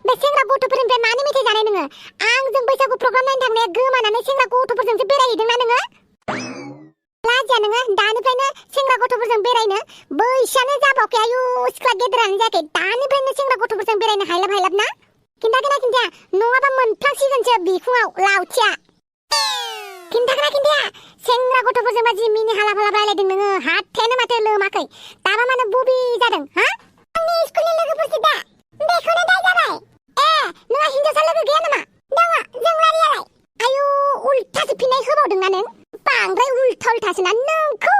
बे सेंग्रा गथ'फोरनिफ्राय मानो मेथाइ जानाय नोङो? आंजों बैसागु प्रग्राम नायनो थांनाया गोमानानै सेंग्रा गथ'फोरजोंसो बेरायहैदोंना नोङो? लाजिया नोङो दानिफ्रायनो सेंग्रा गथ'फोरजों बेरायनो? बैसोआनो जाबावखै आयु सिख्ला गेदेरानो जायाखै दानिफ्रायनो सेंग्रा गथ'फोरजों बेरायनो हायलाब ना? खिन्थागोना खिन्थाया? नङाबा मोनफ्लांसिगोनसो बिखुङाव लावथिया। खिन्थागोना खिन्थाया? सेंग्रा गथ'फोरजों मा जि मिनि हालाब रायलायदों नोङो? हाथायानो माथो लोमाखै। दाबा मानो बबे जादों हा? आंनि स्कुलनि लोगोफोरसो दा। बेखौनो दाय जाबाय। नोंहा हिन्जावसा लोगो गैया नामा? दङ जोंलारियालाय। आयु उल्थासो फिननाय होबावदोंना नों? बांद्राय उल्थासो ना नोंखौ?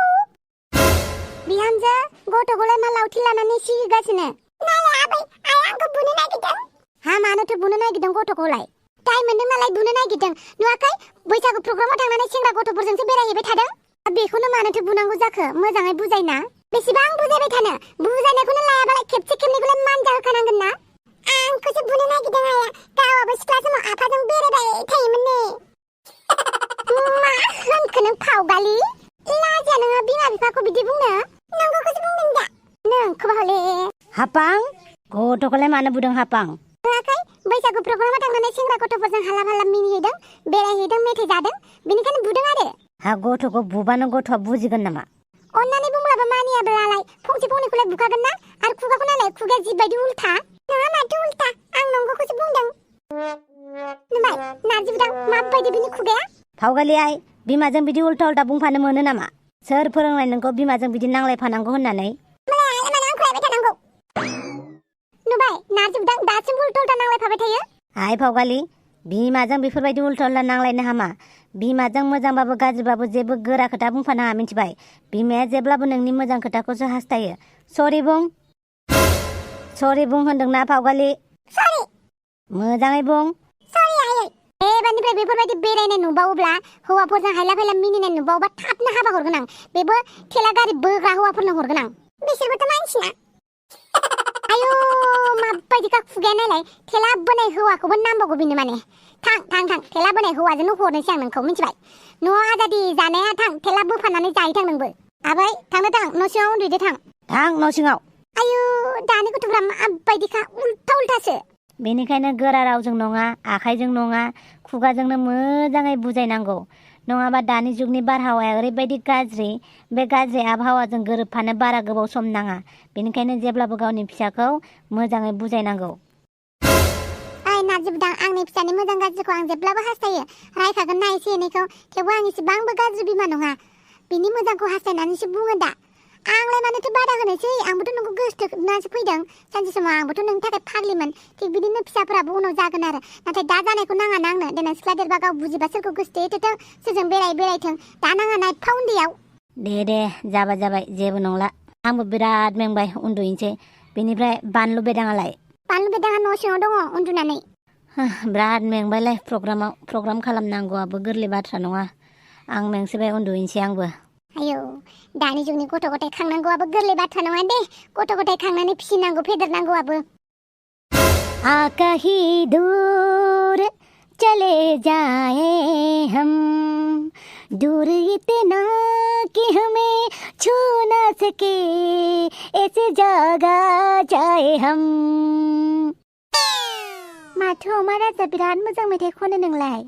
बिहामजो गथ'खौलाय मा लावथि लानानै सिगिगासिनो? नालाय आबै आइ आंखौ बुनो नागिरदों। हा मानोथो बुनो नागिरदों गथ'खौलाय? दाय मोनदों नालाय बुनो नागिरदों। नुवाखै बैसागु प्रग्रामाव थांनानै सेंग्रा गथ'फोरजोंसो बेरायहैबाय थादों। बेखौनो मानोथो बुनांगौ जाखो? मोजाङै बुजायना। बेसेबां बुजायबाय थानो? बुजायनायखौनो लायाबालाय खेबसे खेबनैखौलाय मानजा होखानांगोन ना? आंखौसो बुनो नागिरदों आइया। गावआबो सिख्ला समाव आफाजों बेरायबाय थायोमोन ने। मा होनखो नों फावगालि? लाजिया नोङो बिमा बिफाखौ बिदि बुंनो? नंगौखौसो बुंदों दा। नोंखौबा हले। हापां गथ'खौलाय मानो बुदों हापां? नुवाखै बैसागु प्रग्रामाव थांनानै सेंग्रा गथ'फोरजों हालाब मिनिहैदों, बेरायहैदों, मेथाइ जादों, बेनिखायनो बुदों आरो। हा गथ'खौ बुबानो गथ'आ बुजिगोन नामा? अन्नानै बुंब्लाबो मानियाब्लालाय फंसे फंनैखौलाय बुखागोन ना? आरो खुगाखौ नायलाय खुगाया जिबायदि उल्था। नङा माथो उल्था आं नंगौखौसो बुंदों। नुबाय नारजि बुदां माबायदि बिनि खुगाया? फावगालि आइ बिमाजों बिदि उल्था बुंफानो मोनो नामा? सोर फोरोंनाय नोंखौ बिमाजों बिदि नांलायफानांगौ होननानै? नुबाय नारजि बुदां दासिमबो उल्था नांलायफाबाय थायो। आइ फावगालि बिमाजों बेफोरबायदि उल्था नांलायनो हामा। बिमाजों मोजांबाबो गाज्रिबाबो जेबो गोरा खोथा बुंफानाङा मिथिबाय? बिमाया जेब्लाबो नोंनि मोजां खोथाखौसो हास्थायो। सरि बुं होनदोंना फावगालि? सरि। मोजाङै बुं। सरि आयै। एबारनिफ्राय बेफोरबायदि बेरायनाय नुबावोब्ला हौवाफोरजों हायला फायला मिनिनाय नुबावोबा थाबनो हाबा हरगोन आं। बेबो थेला गारि बोग्रा हौवाफोरनो हरगोन आं। बिसोरबोथ' मानसिना। आयु माबायदिखा खुगाया नायलाय थेला बोनाय हौवाखौबो नांबावगौ बिनो माने। थां थेला बोनाय हौवाजोंनो हरनोसै आं नोंखौ मिथिबाय? न'आव आजादि जानाया थां थेला बोफानानै जाहैथां नोंबो। आबै थांनो थां न' सिङाव उन्दुदो थां। थां न' सिङाव। आयु दानि गथ'फ्रा माबायदिखा उल्थासो। बेनिखायनो गोरा रावजों नङा, आखाइजों नङा, खुगाजोंनो मोजाङै बुजायनांगौ। नङाबा दानि जुगनि बारहावाया ओरैबायदि गाज्रि, बे गाज्रि आबहावाजों गोरोबफानो बारा गोबाव सम नाङा। बेनिखायनो जेब्लाबो गावनि फिसाखौ मोजाङै बुजायनांगौ। नारजि बुदां आंनि फिसानि मोजां गाज्रिखौ आं जेब्लाबो हास्थायो। रायखागोन ना एसे एनैखौ, थेवबो आं इसेबांबो गाज्रि बिमा नङा। बिनि मोजांखौ हास्थायनानैसो बुङो दा। आंलाय मानोथो बादा होनोसै? आंबोथ' नोंखौ गोसोथोनासो फैदों। सानसे समाव आंबोथ' नोंनि थाखाय फाग्लिमोन। थिग बिदिनो फिसाफोराबो उनाव जागोन आरो। नाथाय दा जानायखौ नाङा ना आंनो। देनां सिख्ला देरबा गाव बुजिबा सोरखौ गोसोथोथों, सोरजों बेरायथों। दा नाङा ना एफा उन्दैयाव। दे जाबाय जेबो नंला। आंबो बिराद मेंबाय उन्दुहैनोसै। बेनिफ्राय बानलु बेदाङालाय? बानलु बेदाङा न' सिङाव दङ उन्दुनानै। बिराद मेंबायलाय प्रग्राम खालामनांगौआबो गोरलै बाथ्रा नङा। आं मेंसोबाय उन्दुहैनोसै आंबो। आयौ दानि जुगनि गथ' गथाय खांनांगौआबो गोरलै बाथ्रा नङा दे। गथ' गथाय खांनानै फिसिनांगौ फेदेरनांगौआबो। कहीं दूर चले जाए हम, दूर इतना कि हमें छू न सके, ऐसे जगह जाए हम। माथो अमा राजा बिराद मोजां मेथाइ खनो नोंलाय?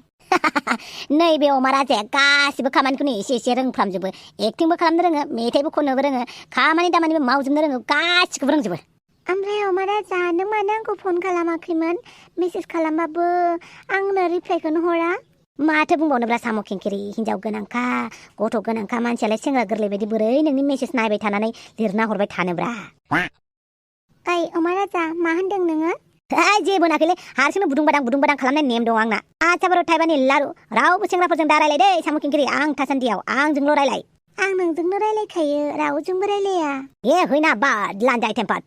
नैबे अमा राजाया गासिबो खामानिखौनो एसे रोंफ्रामजोबो। एक्टिंबो खालामनो रोङो, मेथाइबो खननोबो रोङो, खामानि दामानिबो मावजोबनो रोङो, गासिखौबो रोंजोबो। ओमफ्राय अमा राजा नों मानो आंखौ फन खालामाखैमोन? मेसेज खालामबाबो आंनो रिप्लाइखौनो हरा। माथो बुंबावनोब्रा साम' खिंखिरि, हिनजाव गोनांखा गथ' गोनांखा मानसियालाय सेंग्रा गोरलै बायदि बोरै नोंनि मेसेज नायबाय थानानै लिरना हरबाय थानोब्रा। ओइ अमा राजा मा होनदों नोङो? जेबो होनाखैलै, हारसिंनो बुदुं बादां खालामनाय नेम दं आंना। आच्छा बार' थाइबानि लारु रावबो सेंग्राफोरजों दा रायलाय दै साम' खिंखिरि, आं थासान्दियाव आंजोंल' रायलाय। आं नोंजोंनो रायलायखायो, रावजोंबो रायलाया। हैना बाद लान्जाय आइटेम फाट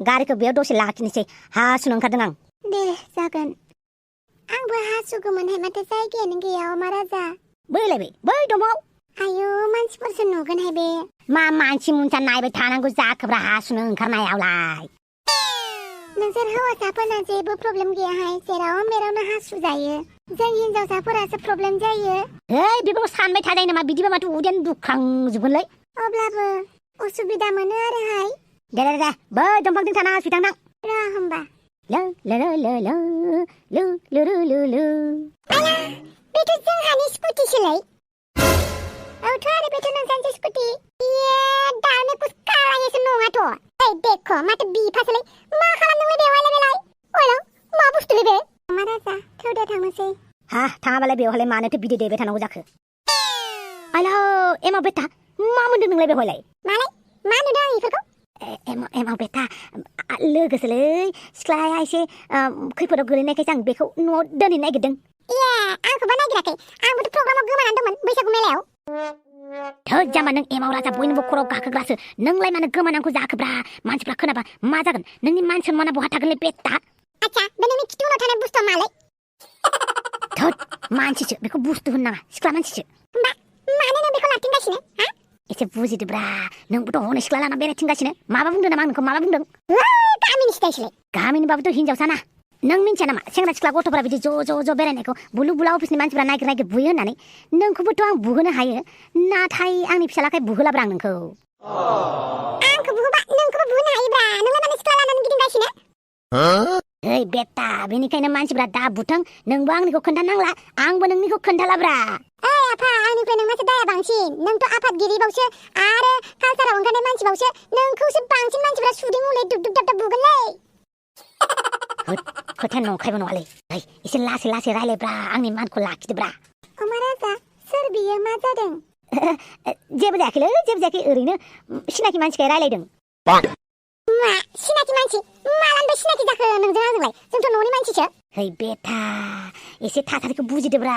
गारिखौ बेयाव दसे लाखिनोसै, हासुनो ओंखारदों आं। दे जागोन। आंबो हासुगौमोनहाय माथो जायगायानो गैया अमा राजा। बै दमाव। आयु मानसिफोरसो नुगोनहाय बे। मा मानसि मुनसा नायबाय थानांगौ जाखोब्रा हासुनो ओंखारनायावलाय? नोंसोर हौवासाफोरना जेबो प्रब्लेम गैयाहाय, जेराव मेरावनो हासु जायो। जों हिनजावसाफोरासो प्रब्लेम जायो। बेफोरखौ सानबाय थाजायो नामा? बिदिबा माथो उदैयानो दुखांजोबगोनलै। अब्लाबो उसुबिदा मोनो आरोहाय। दे बै दंफांजों थाना हासुहैथां। र' होमबा। लो लो लो लो लो लो लो लो लो आया बेथ' जोंहानि स्कुटिसोलै औथ' आरो बेथ' नोंसानिसो स्कुटि इये दानो कुछ कालायसो नङाथ' ओइ देखो माथो बिफासोलै मा खालामदोंलै बेवहायलाय बेलाय अयलं मा बुस्थुलै बे अमा राजा थौदो थांनोसै हा थाङाबालाय बेवहायलाय मानोथो बिदै दैबाय थानांगौ जाखो आयलो एमाव बेटा मा मोनदों नोंलाय बेवहायलाय मालाय मा नुदों आं इफोरखौ एमाव बेटा लोगोसोलै सिख्लाया एसे खैफोदाव गोलैनायखायसो आं बेखौ न'आव दोनहैनो नागिरदों इये आंखौबा नागिराखै आंबोथ' प्रग्रामाव गोमानानै दंमोन बैसागु मेलायाव थोद जामा नों एमाव राजा बयनिबो खर'आव गाखोग्रासो नोंलाय मानो गोमानांगौ जाखोब्रा मानसिफ्रा खोनाबा मा जागोन नोंनि मान सन्माना बहा थागोनलै बेटा आच्छा बे नोंनि खिथुउनाव थानाय बुस्थुआ मालाय थोद मानसिसो बेखौ बुस्थु होननाङा सिख्ला मानसिसो होमबा मानो नों बेखौ लाथिंगासिनो हा एसे बुजिदोब्रा नोंबोथ' हनै सिख्ला लाना बेरायथिंगासिनो माबा बुंदों नामा आं नोंखौ माबा बुंदों गामिनि सिदायसोलै गामिनिबाबोथ' हिनजावसाना नों मिन्थिया नामा सेंग्रा सिख्ला गथ'फोरा बिदि ज' बेरायनायखौ बुलु बुला अफिसनि मानसिफ्रा नागिर बुयो होननानै नोंखौबोथ' आं बुहोनो हायो नाथाय आंनि फिसालाखाय बुहोलाब्रा आं नोंखौ आंखौ बुहोबा नोंखौबो बुहोनो हायोब्रा नोंलाय मानो सिख्ला लानानै गिदिंगासिनो ओइ बेटा बेनिखायनो मानसिफ्रा दा बुथों नोंबो आंनिखौ खोन्थानांला आंबो नोंनिखौ खोन्थालाब्रा ओइ आफा आंनिफ्राय नोंनासो दाया बांसिन नोंथ' आफादगिरिबावसो आरो कालसाराव ओंखारनाय मानसिबावसो नोंखौसो बांसिन मानसिफ्रा सुदै मुलि दुब दुब दाब दाब बुगोनलै खोथाया नंखायबो नङालै ओइ एसे लासै लासै रायलायब्रा आंनि मानखौ लाखिदोब्रा अमा राजा सोर बियो मा जादों जेबो जायाखैलै जेबो जायाखै ओरैनो सिनाखि मानसिखाय रायलायदों मा सिनाखि मानसि मालानिफ्राय सिनाखि जाखो नोंजों आंजोंलाय जोंथ' न'नि मानसिसो ओइ बेटा एसे थासारिखौ बुजिदोब्रा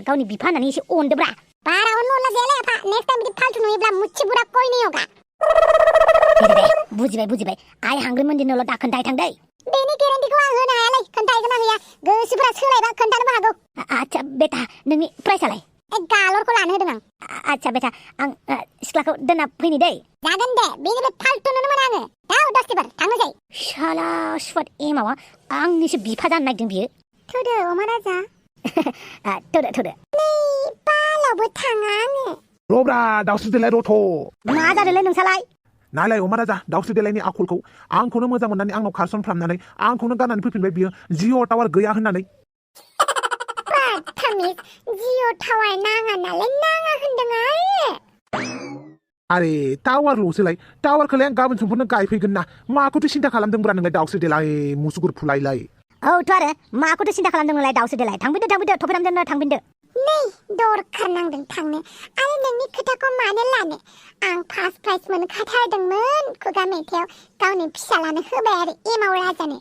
गावनि बिफा होननानै एसे अनदोब्रा बारा अनला जायालै आफा नेक्स्ट टाइम बिदि फाल्थु नुयोब्ला मुच्छे बुरा कोई नहीं होगा दे बुजिबाय आइ हांग्रि मन्दिरनोल' दा खोन्थाय थां दै बेनि गेरेन्टिखौ आं होनो हायालै खोन्थाहैगोन ना होया गोसोफोरा सोलायबा खोन्थानोबो हागौ आच्छा बेटा नोंनि प्राइसालाय गालरखौ लानो होदों आं आच्छा बेटा आं सिख्लाखौ दोनना फैनि दै जागोन दे बेनिफ्राय फाल्थु नुनो मोना आङो दाउ दस्तिबार थांनोसै शाला सुवाद एमावा आंनिसो बिफा जानो नागिरदों बियो थौदो अमा राजा थौदो नै बालावबो थाङा आङो रब्रा दाउस्रि देलाय रथ' मा जादोंलै नोंसालाय नायलाय अमा राजा दाउस्रि देलायनि आखलखौ आंखौनो मोजां मोननानै आंनाव खारसनफ्रामनानै आंखौनो गारनानै फैफिनबाय बियो जिअ टावार गैया होननानै थामिस जिअ टावार नाङा नालाय नाङा होनदों आरो आरे टावारल'सोलाय टावारखौलाय आं गाबोन समफोरनो गायफैगोन ना माखौथो सिन्था खालामदोंब्रा नोंलाय दाउस्रि देलाय मुसुगुर फुलायलाय औथ' आरो माखौथो सिन्था खालामदों नोंलाय दाउस्रि देलाय थांफिनदो थफेरामजोंनो थांफिनदो नै दरखार नांदों थांनो आरो नोंनि खोथाखौ मानो लानो आं फार्स्ट प्राइज मोनखाथारदोंमोन खुगा मेथाइयाव गावनि फिसालानो होबाय आरो एमाव राजानो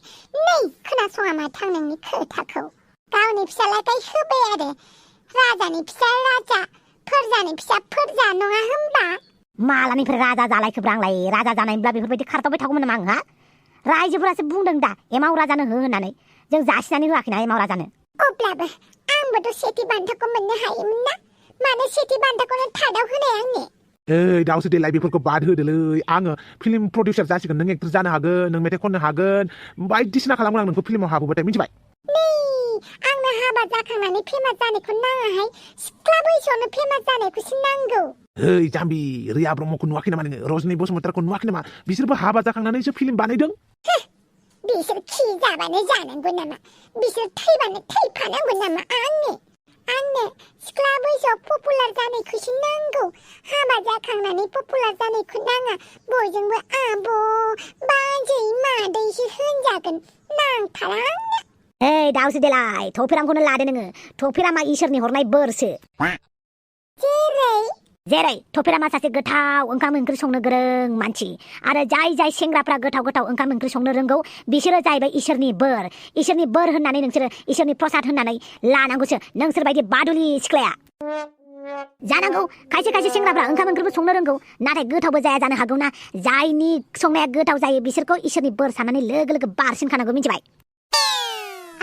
नै खोनासङा माथो आं नोंनि खोथाखौ गावनि फिसालाखाय होबाय आरो राजानि फिसा राजा फोरजानि फिसा फोरजा नङा होमबा मालानिफ्राय राजा जालायखोब्रा आंलाय राजा जानायब्ला बेफोरबायदि खारदावबाय थागौमोन नामा आंहा रायजोफोरासो बुंदों दा एमाव राजानो हो होननानै जों जासिनानै होआखैना एमाव राजानो अब्लाबो आंबोथ' सेथि बान्थाखौ मोननो हायोमोन ना मानो सेथि बान्थाखौनो थार्डआव होनाय आंनि ओइ दाउस्रि देलाय बेफोरखौ बाद होदोलै आङो फिल्म प्रडिउसार जासिगोन नों एक्टर जानो हागोन नों मेथाइ खननो हागोन बायदिसिना खालामगोन आं नोंखौ फिल्माव हाबोबाथाय मिथिबाय नै आंनो हाबा जाखांनानै फेमास जानायखौ नाङाहाय सिख्ला बैसोआवनो फेमास जानायखौसो नांगौ ओइ जाम्बि रिया ब्रह्मखौ नुवाखै नामा नोङो रजनी बसुमतारीखौ नुवाखै नामा बिसोरबो हाबा जाखांनानैसो फिल्म बानायदों बिसोर खि जाबानो जानांगौ नामा बिसोर थैबानो थैफानांगौ नामा आंनो सिख्ला बैसोआव पपुलार जानायखौसो नांगौ हाबा जाखांनानै पपुलार जानायखौ नाङा बयजोंबो आब' बाजै मादैसो होनजागोन नांथारा आंनो ओइ दाउस्रि देलाय थफेरामखौनो लादो नोङो थफेरामा इसोरनि हरनाय बोरसो जेरै थफेरामा सासे गोथाव ओंखाम ओंख्रि संनो गोरों मानसि आरो जाय सेंग्राफ्रा गोथाव ओंखाम ओंख्रि संनो रोंगौ बिसोरो जाहैबाय इसोरनि बोर होननानै नोंसोरो इसोरनि प्रसाद होननानै लानांगौसो नोंसोर बायदि बादुलि सिख्लाया जानांगौ खायसे सेंग्राफ्रा ओंखाम ओंख्रिबो संनो रोंगौ नाथाय गोथावबो जाया जानो हागौ ना जायनि संनाया गोथाव जायो बिसोरखौ इसोरनि बोर साननानै लोगो बारसिनखानांगौ मिथिबाय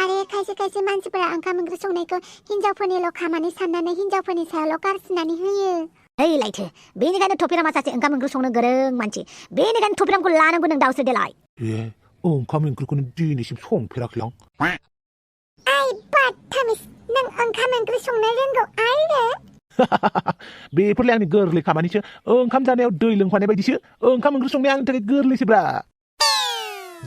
आरो खायसे मानसिफोरा ओंखाम ओंख्रि संनायखौ हिनजावफोरनिल' खामानि साननानै हिनजावफोरनि सायावल' गारसिनानै होयो ओइ लायथो बेनिखायनो थफेरामा सासे ओंखाम ओंख्रि संनो गोरों मानसि बेनिखायनो थफेरामखौ लानांगौ नों दाउस्रि देलाय ओंखाम ओंख्रिखौनो दिनैसिम संफेराखै आं ओइ बाथामिस नों ओंखाम ओंख्रि संनो रोंगौ आरो बेफोरलाय आंनि गोरलै खामानिसो ओंखाम जानायाव दै लोंफानाय बायदिसो ओंखाम ओंख्रि संनाया आंनि थाखाय गोरलैसोब्रा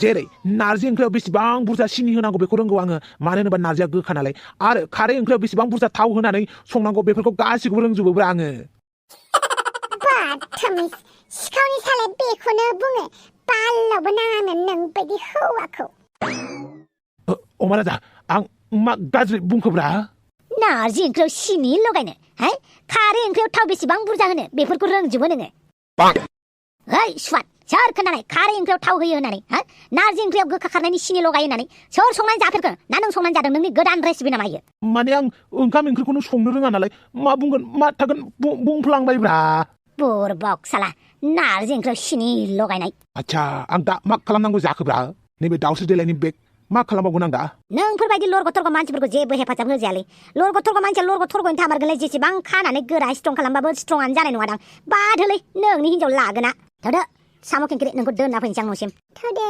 जेरै नारजि ओंख्रियाव बेसेबां बुरजा सिनि होनांगौ बेखौ रोंगौ आङो मानो होनोबा नारजिया गोखा नालाय आरो खारै ओंख्रियाव बेसेबां बुरजा थाव होनानै संनांगौ बेफोरखौ गासिखौबो रोंजोबोब्रा आङो बाथामिस सिखावनि सालाय बेखौनो बुङो बालावबो नाङानो नोंबायदि हौवाखौ अमा राजा आं मा गाज्रि बुंखोब्रा नारजि ओंख्रियाव सिनि लगायनो है खारै ओंख्रियाव थाव बेसेबां बुरजा होनो बेफोरखौ रोंजोबो नोङो ओइ सुवाद सोर खोन्थानाय खारै ओंख्रियाव थाव होयो होननानै हा नारजि ओंख्रियाव गोखा खारनायनि सिनि लगायो होननानै सोर संनानै जाफेरखो ना नों संनानै जादों नोंनि गोदान रेसिपि नामा इयो माने आं ओंखाम ओंख्रिखौनो संनो रोङा नालाय मा बुंगोन मा थागोन बुंफ्लांबायब्रा बुरबक साला नारजि ओंख्रियाव सिनि लगायनाय आच्छा आं दा मा खालामनांगौ जाखोब्रा नैबे दाउस्रि देलायनि बेग मा खालामबावगोन आं दा नोंफोरबायदि लरग' थरग' मानसिफोरखौ जेबो हेफाजाब होजायालै लरग' थरग' मानसिया लरग' थरग'नि थामारगोनलै जेसेबां खानानै गोरा स्ट्रं खालामबाबो स्ट्रंआनो जानाय नङादां बादोलै नोंनि हिन्जाव लागोना थौदो साम' खिंख्रि नोंखौ दोनना फैनोसै आं न'सिम थौदो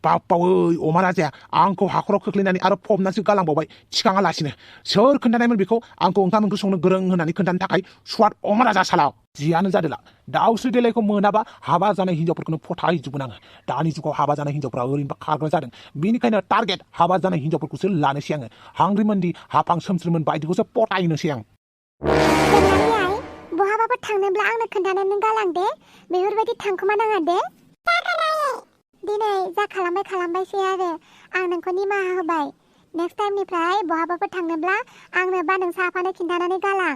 बावै अमा राजाया आंखौ हाखराव खोख्लैनानै आरो फबनासो गालांबावबाय थिखाङालासिनो सोर खोन्थानायमोन बेखौ आंखौ ओंखाम ओंख्रि संनो गोरों होननानै खोन्थानो थाखाय स्वाद अमा राजा सालाव जियानो जादोला दाउस्रि देलायखौ मोनाबा हाबा जानाय हिन्जावफोरखौनो फथायजोबगोन आङो दानि जुगाव हाबा जानाय हिन्जावफ्रा ओरैनोबा खारग्रा जादों बेनिखायनो टारगेट हाबा जानाय हिन्जावफोरखौसो लानोसै आङो हांग्रिमोनदि हाफां सोमस्रिमोन बायदिखौसो पटायनोसै आं बहाबाफोर थांनोब्ला आंनो खोन्थानानै गालां दे बेफोरबायदि थांखोमा नाङा दे दिनै जा खालामबायसै आरो आं नोंखौ निमाहा होबाय नेक्स्ट टाइमनिफ्राय बहाबाफोर थांनोब्ला आंनो बा नों साफानो खिन्थानानै गालां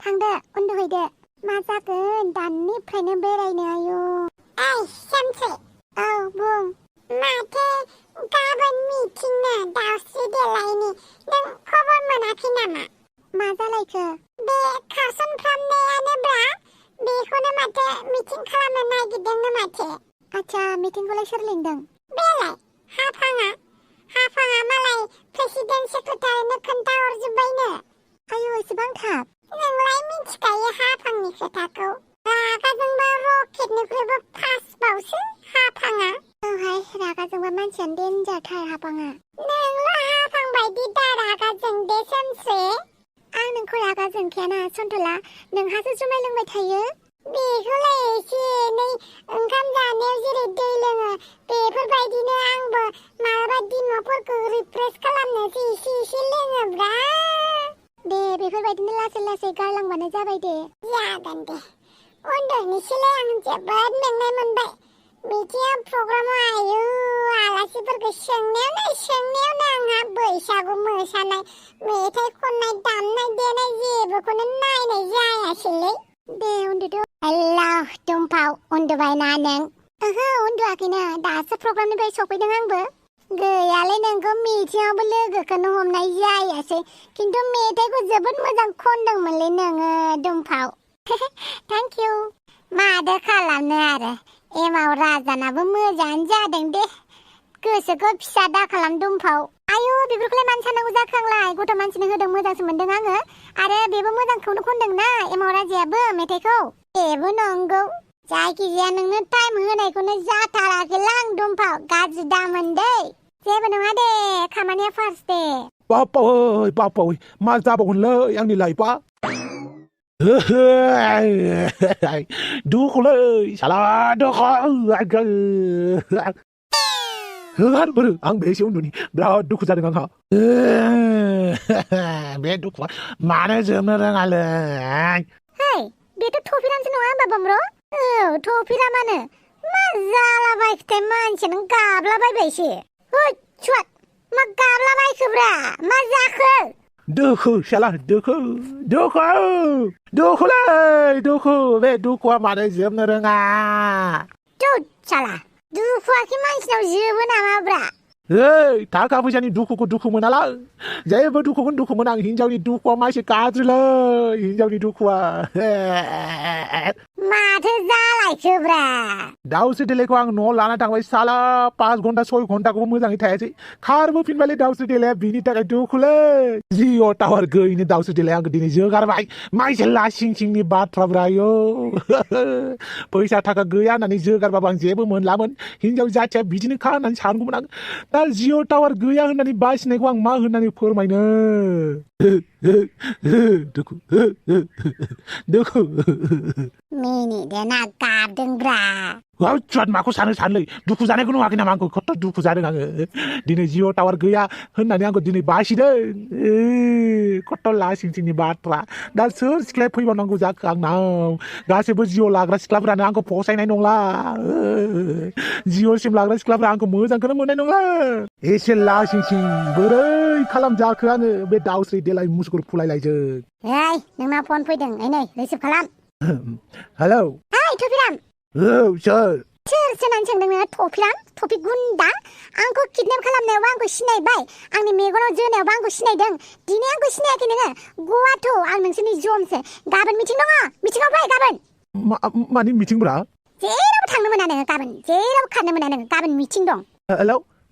थांदो उन्दुहैदो मा जागोन दानिफ्रायनो बेरायनो आयु सामसे औ बुं माथो गाबोन मिटिंनो दाउस्रि देलायनि नों खबर मोनाखै नामा मा जालायखो बे खारसनफ्रामनायानोब्रा बेखौनो माथो मिटिं खालामनो नागिरदोंनो माथो आच्छा मिटिंखौलाय सोर लिंदों बेलाय हाफाङा मालाय प्रेसिडेन्ट सेक्रेटारिनो खोन्थाहरजोब्बायनो आयु एसेबां थाब नोंलाय मिथिखायो हाफांनि खोथाखौ रागाजोंबा रकेटनिख्रुइबो फास्टबावसो हाफाङा औहाय रागाजोंबा मानसियानो देन्जारथार हाफाङा नोंल' हाफां बायदि दा रागा जोंदे सोमस्रे आं नोंखौ रागा जोंखायाना सन्थला नोंहासो जुमाय लोंबाय थायो बेखौलाय एसे एनै ओंखाम जानायाव जेरै दै लोङो बेफोरबायदिनो आंबो मालाबा दिमागफोरखौ रिफ्रेस खालामनोसो एसे लोङोब्रा दे बेफोरबायदिनो लासै गारलांबानो जाबाय दे जागोन दे उन्दुनोसैलाय आं जोबोद मेंनाय मोनबाय मिथिङाव प्रग्रामाव आयु आलासिफोरखौ सोंनायावनो आंहा बैसागु मोसानाय मेथाइ खननाय दामनाय देनाय जेबोखौनो नायनाय जायासैलै दे उन्दुदो हेलौ दुमफाव उन्दुबायना नों ओहो उन्दुआखैनो दासो प्रग्रामनिफ्राय सफैदों आंबो गैयालै नोंखौ मिथिङावबो लोगोखौनो हमनाय जायासै खिन्थु मेथाइखौ जोबोद मोजां खनदोंमोनलै नोङो दुमफाव थेंक इउ माथो खालामनो आरो एमाव राजानाबो मोजाङानो जादों दे गोसोखौ फिसा दा खालाम दुमफाव आयु बेफोरखौलाय मानो साननांगौ जाखो आंलाय गथ' मानसिनो होदों मोजांसो मोनदों आङो आरो बेबो मोजांखौनो खनदोंना एमाव राजायाबो मेथाइखौ बेबो नंगौ जायखिजाया नोंनो टाइम होनायखौनो जाथाराखैलां दुमफाव गाज्रि दामोन दै जेबो नङा दे खामानिया फार्स्ट दे बावै मा जाबावगोनलै आंनि लाइफआ दुखुलै साला दुखु होगार बोरो आं बेसे उन्दुनि बिराद दुखु जादों आंहा बे दुखुआ मानो जोबनो रोङालै हे बेथ' थफिरामसो नङा होमबा बमर' औ थफिरामानो मा जालाबायखोथाय मानसियानो गाबलाबायबायसो होद सुवाद मा गाबलाबायखोब्रा मा जाखो दुखु साला दुखुलै दुखु बे दुखुआ मानो जोबनो रोङा थुद साला दुखुआखि मानसिनाव जोबो नामाब्रा थाखा फैसानि दुखुखौ दुखु मोनाला जेबो दुखुखौनो दुखु मोना आं हिनजावनि दुखुआ मासे गाज्रिलै हिनजावनि दुखुआ माथो जालायखोब्रा दाउस्रि देलायखौ आं न'आव लाना थांबाय साला 5 घन्टा 6 घन्टाखौबो मोजाङै थायासै खारबो फिनबायलै दाउस्रि देलाया बिनि थाखाय दुखुलै जिअ टावार गैयिनि दाउस्रि देलाया आंखौ दिनै जोगारबाय माइसे लासिं सिंनि बाथ्राब्रा आयौ फैसा थाखा गैया होननानै जोगारबाबो आं जेबो मोनलामोन हिनजाव जाथिया बिदिनोखा होननानै सानगौमोन आं दा जिअ टावार गैया होननानै बासिनायखौ आं मा होननानै फोरमायनो दुखु दुखु मिनिदेना गाबदोंब्रा चुवाद माखौ सानोलै दुखु जानायखौ नुवाखै नामा आंखौ खथ' दुखु जादों आङो दिनै जिअ टावार गैया होननानै आंखौ दिनै बासिदों खथ' लासिंसिंनि बाथ्रा दा सोर सिख्लाया फैबावनांगौ जाखो आंनाव गासैबो जिअ लाग्रा सिख्लाफोरानो आंखौ फसायनाय नंला जिअ सिम लाग्रा सिख्लाफोरा आंखौ मोजांखौनो मोननाय नंला एसे लासिंसिं बोरै खालामजाखो आङो बे दाउस्रि देलाय मुसुगुर फुलायलायजों ओइ नोंनाव फन फैदों नै रिसिभ खालाम हेलौ ओइ थफिराम औ सोर सोरनानै सोंदों नोङो टपिक गुन्दा आंखौ किडनेप खालामनायावबो आंखौ सिनायबाय आंनि मेगनाव जोनायावबो आंखौ सिनायदों दिनै आंखौ सिनायाखै नोङो गवाथ' आं नोंसोरनि जमसो गाबोन मिटिं दङ मिटिङाव फै गाबोन मानि मिटिंब्रा जेरावबो थांनो मोना नोङो गाबोन जेरावबो खारनो मोना नोङो गाबोन मिटिं दं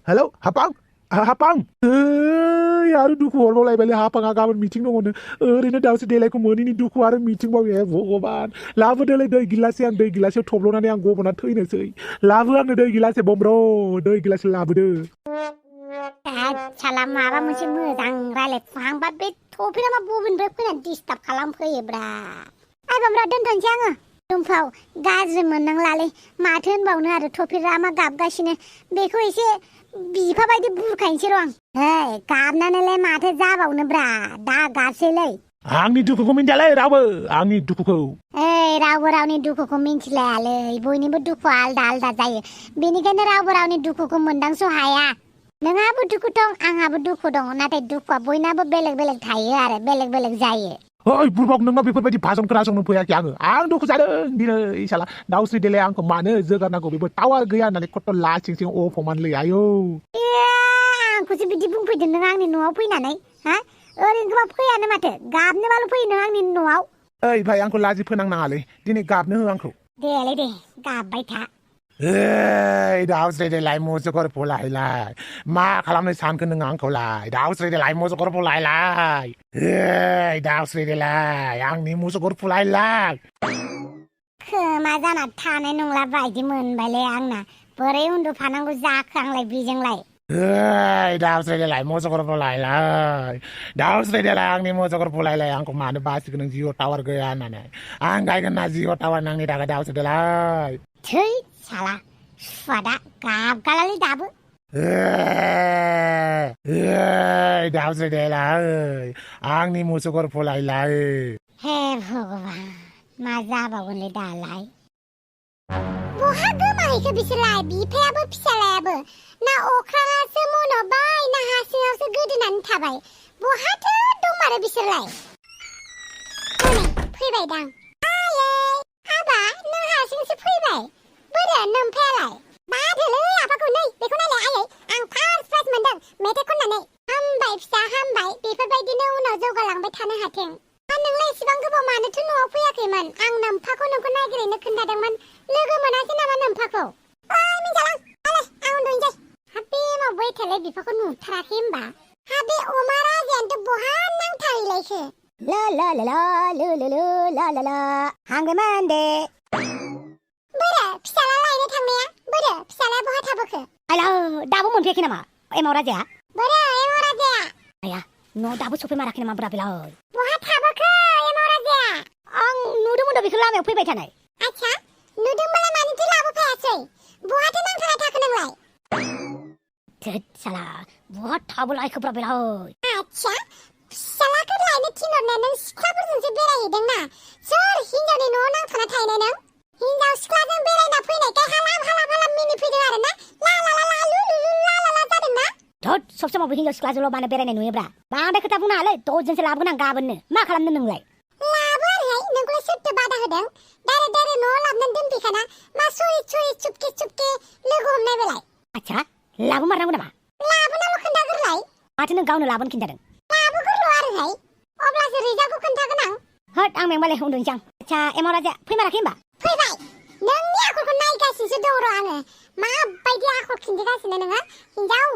हेलौ हापां आरो दुखु हरबावलायबायलै हापाङा गाबोन मिटिं दङनो ओरैनो दाउस्रि देलायखौ मोनैनि दुखु आरो मिटिंबाव ए भगबान लाबोदोलै दै गिलासे आं दै गिलासेयाव थब्ल'नानै आं गबना थैनोसै लाबो आंनो दै गिलासे बमब्र दै गिलासे लाबोदो साला माबा मोनसे मोजां रायलायफुहांबा बे थफिरामा बबेनिफ्राय फैनानै डिस्टार्ब खालामफैयोब्रा आइ बमब्रा दोनथ'नोसै आङो दुमफाव गाज्रि मोननांलालै माथो होनबावनो आरो थफिरामा गाबगासिनो बेखौ एसे बिफा बायदि बुरखायनोसै र' आं ओइ गाबनानैलाय माथो जाबावनोब्रा दा गाबसैलै आंनि दुखुखौ मिन्थियालै रावबो आंनि दुखुखौ ओइ रावबो रावनि दुखुखौ मिन्थिलायालै बयनिबो दुखुआ आलदा आलदा जायो बेनिखायनो रावबो रावनि दुखुखौ मोनदांस' हाया नोंहाबो दुखु दं आंहाबो दुखु दं नाथाय दुखुआ बयनाबो बेलेग बेलेग थायो आरो बेलेग बेलेग जायो ओइ बुरबाव नोंनाव बेफोरबायदि भाषण खोनासंनो फैयाखै आं दुखु जादों दिनै साला दाउस्रि देलाया आंखौ मानो जोगारनांगौ बेबो टावार गैया होननानै खथ' लासिंसिं अफमानलै आयौ आंखौसो बिदि बुंफैदों नों आंनि न'आव फैनानै हा ओरैनोबा फैयानो माथो गाबनोबाल' फैयो नों आंनि न'आव ओइ भाइ आंखौ लाजि फोनांनाङालै दिनै गाबनो हो आंखौ देलै दे गाबबाय था ओइ दाउस्रि देलाय मुसुगुर फुलायलाय मा खालामनो सानखो नों आंखौलाय दाउस्रि देलाय मुसुगुर फुलायलाय ओइ दाउस्रि देलाय आंनि मुसुगुर फुलायलाय खोमा जाना थानाय नंला बायदि मोनबायलै आंना बोरै उन्दुफानांगौ जाखो आंलाय बेजोंलाय ओइ दाउस्रि देलाय मुसुगुर फुलायलाय दाउस्रि देलाय आंनि मुसुगुर फुलायलाय आंखौ मानो बासिगोन नों जिअ टावार गैया होननानै आं गायगोन ना जिअ टावार नांनि थाखाय दाउस्रि देलाय थै साला सुवादा गाबगालालै दाबो ओइ दाउस्रि देलाय आंनि मुसुगुर फुलायलाय हे भगबान मा जाबावगोनलै दालाय बहा गोमाहैखो बिसोरलाय बिफायाबो फिसालायाबो ना अख्राङासो मन'बाय ना हा सिङावसो गोदोनानै थाबाय बहाथो दंमारो बिसोरलाय फैबायदां आयै आबा नों हारसिंसो फैबाय बोरो नोमफायालाय बादोलै आफाखौ नै बेखौ नायलाय आयै आं फार्स्ट प्राइज मोनदों मेथाइ खननानै हामबाय फिसा हामबाय बेफोरबायदिनो उनाव जौगालांबाय थानो हाथों नोंलाय एसेबां गोबाव मानोथो न'आव फैयाखैमोन आं नोम्फाखौ नोंखौ नागिरहैनो खोन्थादोंमोन लोगो मोनाखै नामा नोम्फाखौ मिन्थियालां आं उन्दुनोसै हाबे मावबाय थालाय बिफाखौ नुथाराखै होमबा हाबे अमा राजायानोथ' बहा नांथाहैलायखो ला ला ला ला लो लो लो ला ला ला हांगोमोन दे बोरो फिसाला लायनो थांनाया बोरो फिसालाया बहा थाबोखो हेलौ दाबो मोनफैयाखै नामा एमाव राजाया बोरो एमाव राजाया आया न' दाबो सफैमाराखै नामा ब्रा बेलाय बहा थाबोखो एमाव राजाया आं नुदोंमोन बेखौ लामायाव फैबाय थानाय आच्छा नुदोंबालाय मानोथो लाबोफायासै बहाथो नांथाना थाखो नोंलाय थोद साला बहा थाबोलायखो ब्रा बेलाय आच्छा फिसालाखौ लायनो थिनहरनाया नों सिख्लाफोरजोंसो बेरायहैदों ना सोर हिनजावनि न'आव नांथाना थाहैनाय नों हिनजाव सिख्लाजों बेरायना फैनायखाय हालाम मिनिफैदों आरो ना ला ला ला ला लु लु लु ला ला ला जादों ना थोद सब समावबो हिनजाव सिख्लाजोंल' मानो बेरायनाय नुयोब्रा बांद्राय खोथा बुंनो हालै दजजोंसो लाबोगोन आं गाबोननो मा खालामनो नोंलाय लाबो आरोहाय नोंखौलाय सोरथो बादा होदों डाइरेक्ट न'आव लाबोनानै दोनफैखाना मा सहि चुपके लोगो हमनाय बेलाय आच्छा लाबोमारनांगौ नामा लाबोनाल' खोन्थागोरलाय माथो नों गावनो लाबोनो खिन्थादों लाबोगोरल' आरोहाय अब्लासो रिजाल्टखौ खोन्थागोन आं होद आं मेंबालाय उन्दुनोसै आं आच्छा एमाव राजा फैमाराखै होमबा फैबाय नोंनि आखलखौ नायगासिनोसो दं र' आङो माबायदि आखल खिन्थिगासिनो नोङो हिनजाव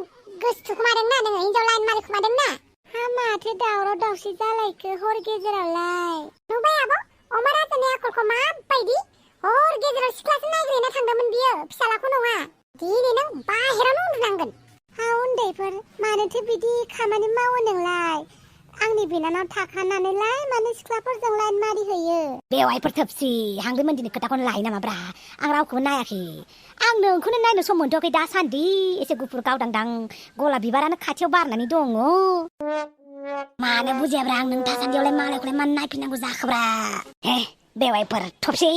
गोसथोखुमादोंना नोङो हिनजाव लाइन मारिखुमादोंना हा माथो दावराव दावसि जालायखो हर गेजेरावलाय नुबाय आब' अमा राजानि आखलखौ माबायदि हर गेजेराव सिख्लासो नागिरहैना थांदोंमोन बियो फिसालाखौ नङा दिनै नों बाहेरावनो उन्दुनांगोन हा उन्दैफोर मानोथो बिदि खामानि मावो नोंलाय आंनि बिनानाव थाखानानैलाय मानो सिख्लाफोरजों लाइन मारि होयो बेवाइफोर थोबसि हांगो मोनदिनि खोथाखौनो लायो नामाब्रा आं रावखौबो नायाखै आं नोंखौनो नायनो सम मोनथ'वाखै दासान्दि एसे गुफुर गावदांदां गलाब बिबारानो खाथियाव बारनानै दङ मानो बुजियाब्रा आं नों दासान्दियावलाय मालायखौलाय मानो नायफिननांगौ जाखोब्रा हे बेवाइफोर थोबसि